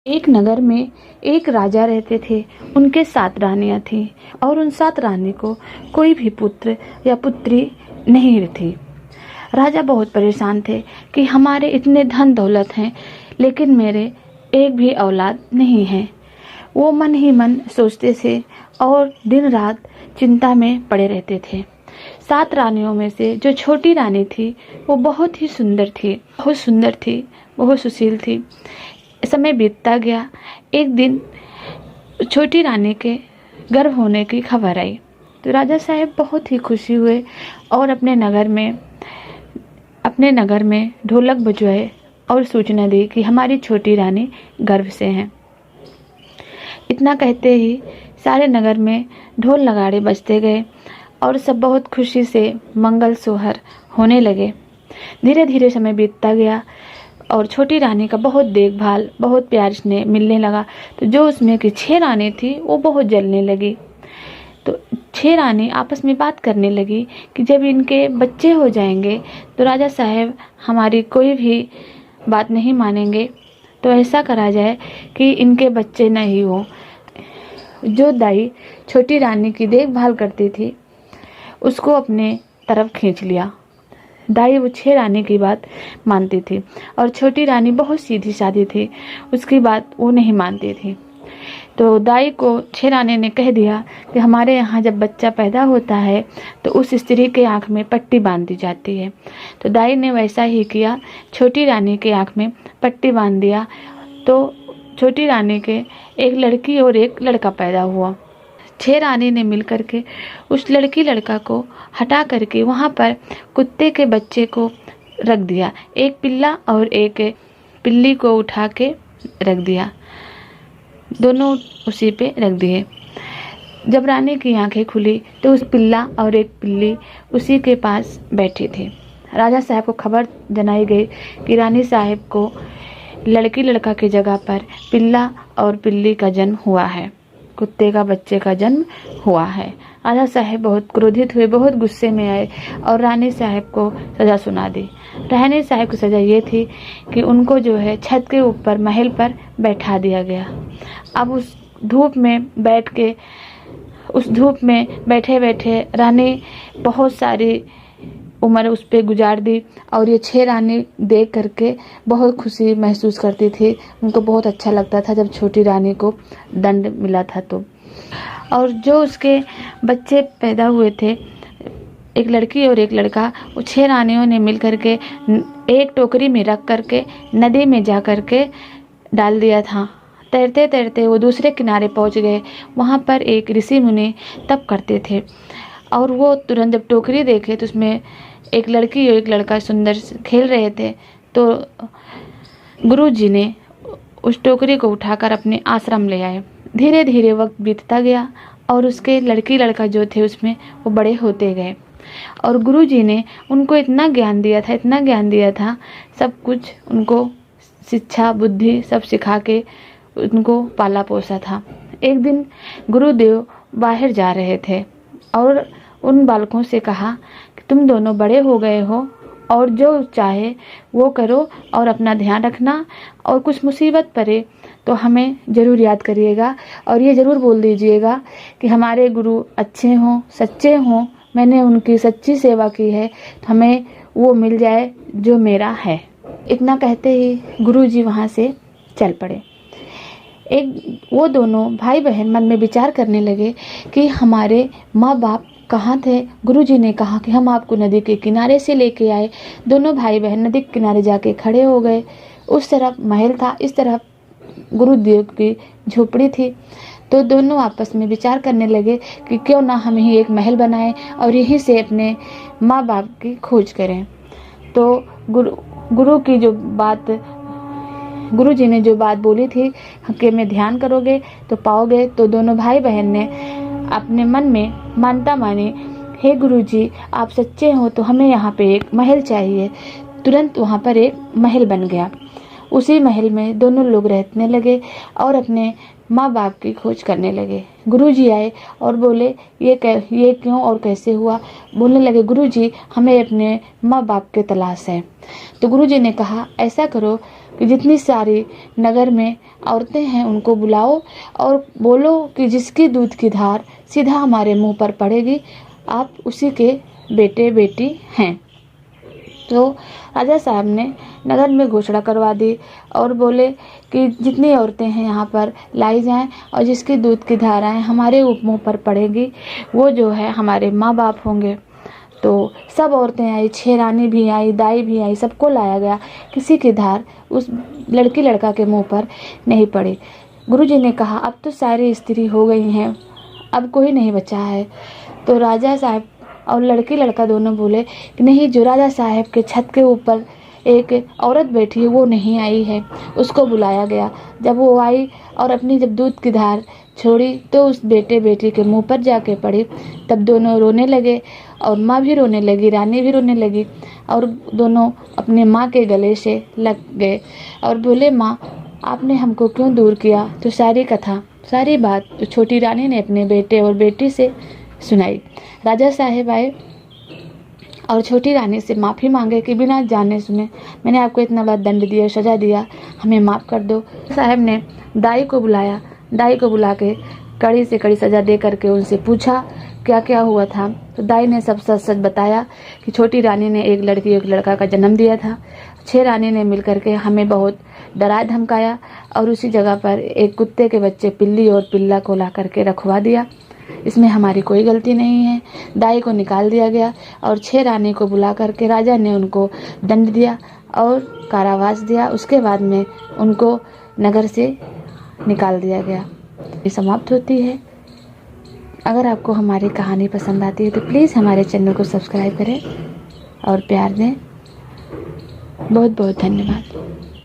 एक नगर में एक राजा रहते थे। उनके 7 रानियां थीं और उन 7 रानी को कोई भी पुत्र या पुत्री नहीं थी। राजा बहुत परेशान थे कि हमारे इतने धन दौलत हैं, लेकिन मेरे एक भी औलाद नहीं है। वो मन ही मन सोचते थे और दिन रात चिंता में पड़े रहते थे। 7 रानियों में से जो छोटी रानी थी वो बहुत ही सुंदर थी, बहुत सुशील थी। समय बीतता गया। एक दिन छोटी रानी के गर्भ होने की खबर आई तो राजा साहब बहुत ही खुशी हुए और अपने नगर में ढोलक बजवाए और सूचना दी कि हमारी छोटी रानी गर्भ से हैं। इतना कहते ही सारे नगर में ढोल नगाड़े बजते गए और सब बहुत खुशी से मंगल सोहर होने लगे। धीरे धीरे समय बीतता गया और छोटी रानी का बहुत देखभाल, बहुत प्यार स्नेह मिलने लगा। तो जो उसमें की 6 रानी थी वो बहुत जलने लगी। तो 6 रानी आपस में बात करने लगी कि जब इनके बच्चे हो जाएंगे तो राजा साहब हमारी कोई भी बात नहीं मानेंगे, तो ऐसा करा जाए कि इनके बच्चे नहीं हो। जो दाई छोटी रानी की देखभाल करती थी उसको अपने तरफ खींच लिया। दाई वो 6 रानी की बात मानती थी और छोटी रानी बहुत सीधी सादी थी, उसकी बात वो नहीं मानती थी। तो दाई को 6 रानी ने कह दिया कि हमारे यहाँ जब बच्चा पैदा होता है तो उस स्त्री के आँख में पट्टी बांध दी जाती है। तो दाई ने वैसा ही किया, छोटी रानी के आँख में पट्टी बांध दिया। तो छोटी रानी के एक लड़की और एक लड़का पैदा हुआ। 6 रानी ने मिलकर के उस लड़का को हटा करके वहाँ पर कुत्ते के बच्चे को रख दिया। एक पिल्ला और एक पिल्ली को उठा के रख दिया, दोनों उसी पे रख दिए। जब रानी की आंखें खुली तो उस पिल्ला और एक पिल्ली उसी के पास बैठी थी। राजा साहब को खबर जनाई गई कि रानी साहब को लड़का की जगह पर पिल्ला और पिल्ली का जन्म हुआ है, कुत्ते का बच्चे का जन्म हुआ है। राजा साहब बहुत क्रोधित हुए, बहुत गुस्से में आए और रानी साहब को सज़ा सुना दी। रानी साहब की सज़ा ये थी कि उनको जो है छत के ऊपर महल पर बैठा दिया गया। अब उस धूप में बैठे बैठे रानी बहुत सारी उम्र उस पर गुजार दी और ये 6 रानी देख करके बहुत खुशी महसूस करती थी। उनको बहुत अच्छा लगता था जब छोटी रानी को दंड मिला था तो। और जो उसके बच्चे पैदा हुए थे, एक लड़की और एक लड़का, वो 6 रानियों ने मिल करके एक टोकरी में रख करके नदी में जा करके डाल दिया था। तैरते तैरते वो दूसरे किनारे पहुंच गए। वहाँ पर एक ऋषि मुनि तप करते थे और वो तुरंत जब टोकरी देखे तो उसमें एक लड़की और एक लड़का सुंदर खेल रहे थे। तो गुरु जी ने उस टोकरी को उठाकर अपने आश्रम ले आए। धीरे धीरे वक्त बीतता गया और उसके लड़का जो थे उसमें वो बड़े होते गए और गुरु जी ने उनको इतना ज्ञान दिया था, सब कुछ उनको शिक्षा बुद्धि सब सिखा के उनको पाला पोसा था। एक दिन गुरुदेव बाहर जा रहे थे और उन बालकों से कहा कि तुम दोनों बड़े हो गए हो और जो चाहे वो करो और अपना ध्यान रखना, और कुछ मुसीबत पड़े तो हमें ज़रूर याद करिएगा और ये ज़रूर बोल दीजिएगा कि हमारे गुरु अच्छे हों, सच्चे हों, मैंने उनकी सच्ची सेवा की है तो हमें वो मिल जाए जो मेरा है। इतना कहते ही गुरु जी वहाँ से चल पड़े। वो दोनों भाई बहन मन में विचार करने लगे कि हमारे माँ बाप कहाँ थे। गुरुजी ने कहा कि हम आपको नदी के किनारे से लेके आए। दोनों भाई बहन नदी के किनारे जाके खड़े हो गए। उस तरफ महल था, इस तरफ गुरुदेव की झोपड़ी थी। तो दोनों आपस में विचार करने लगे कि क्यों ना हम ही एक महल बनाएं और यहीं से अपने माँ बाप की खोज करें। तो गुरु जी ने जो बात बोली थी कि मैं ध्यान करोगे तो पाओगे, तो दोनों भाई बहन ने अपने मन में मानता माने, हे गुरुजी आप सच्चे हो तो हमें यहाँ पे एक महल चाहिए। तुरंत वहाँ पर एक महल बन गया। उसी महल में दोनों लोग रहने लगे और अपने माँ बाप की खोज करने लगे। गुरुजी आए और बोले ये क्यों और कैसे हुआ। बोलने लगे गुरुजी हमें अपने माँ बाप की तलाश है। तो गुरुजी ने कहा ऐसा करो कि जितनी सारी नगर में औरतें हैं उनको बुलाओ और बोलो कि जिसकी दूध की धार सीधा हमारे मुंह पर पड़ेगी आप उसी के बेटे बेटी हैं। तो राजा साहब ने नगर में घोषणा करवा दी और बोले कि जितनी औरतें हैं यहाँ पर लाई जाएं और जिसकी दूध की धाराएं हमारे मुंह पर पड़ेगी वो जो है हमारे माँ बाप होंगे। तो सब औरतें आई, 6 रानी भी आई, दाई भी आई, सबको लाया गया। किसी की धार उस लड़की लड़का के मुंह पर नहीं पड़ी। गुरुजी ने कहा अब तो सारी स्त्री हो गई हैं, अब कोई नहीं बचा है। तो राजा साहब और लड़की लड़का दोनों बोले कि नहीं, जो राजा साहब के छत के ऊपर एक औरत बैठी है वो नहीं आई है। उसको बुलाया गया। जब वो आई और अपनी जब दूध की धार छोड़ी तो उस बेटे बेटी के मुंह पर जाके पड़ी। तब दोनों रोने लगे और माँ भी रोने लगी, रानी भी रोने लगी और दोनों अपने माँ के गले से लग गए और बोले माँ आपने हमको क्यों दूर किया। तो सारी कथा सारी बात तो छोटी रानी ने अपने बेटे और बेटी से सुनाई। राजा साहब आए और छोटी रानी से माफ़ी मांगे कि बिना जाने सुने मैंने आपको इतना बड़ा दंड दिया, सजा दिया, हमें माफ़ कर दो। साहब ने दाई को बुलाया। दाई को बुला के कड़ी से कड़ी सज़ा दे करके उनसे पूछा क्या क्या हुआ था। तो दाई ने सब सच सच बताया कि छोटी रानी ने एक लड़की एक लड़का का जन्म दिया था। 6 रानी ने मिल करके हमें बहुत डराया धमकाया और उसी जगह पर एक कुत्ते के बच्चे पिल्ली और पिल्ला को ला करके रखवा दिया। इसमें हमारी कोई गलती नहीं है। दाई को निकाल दिया गया और 6 रानी को बुला करके राजा ने उनको दंड दिया और कारावास दिया। उसके बाद में उनको नगर से निकाल दिया गया। ये समाप्त होती है। अगर आपको हमारी कहानी पसंद आती है तो प्लीज़ हमारे चैनल को सब्सक्राइब करें और प्यार दें। बहुत बहुत धन्यवाद।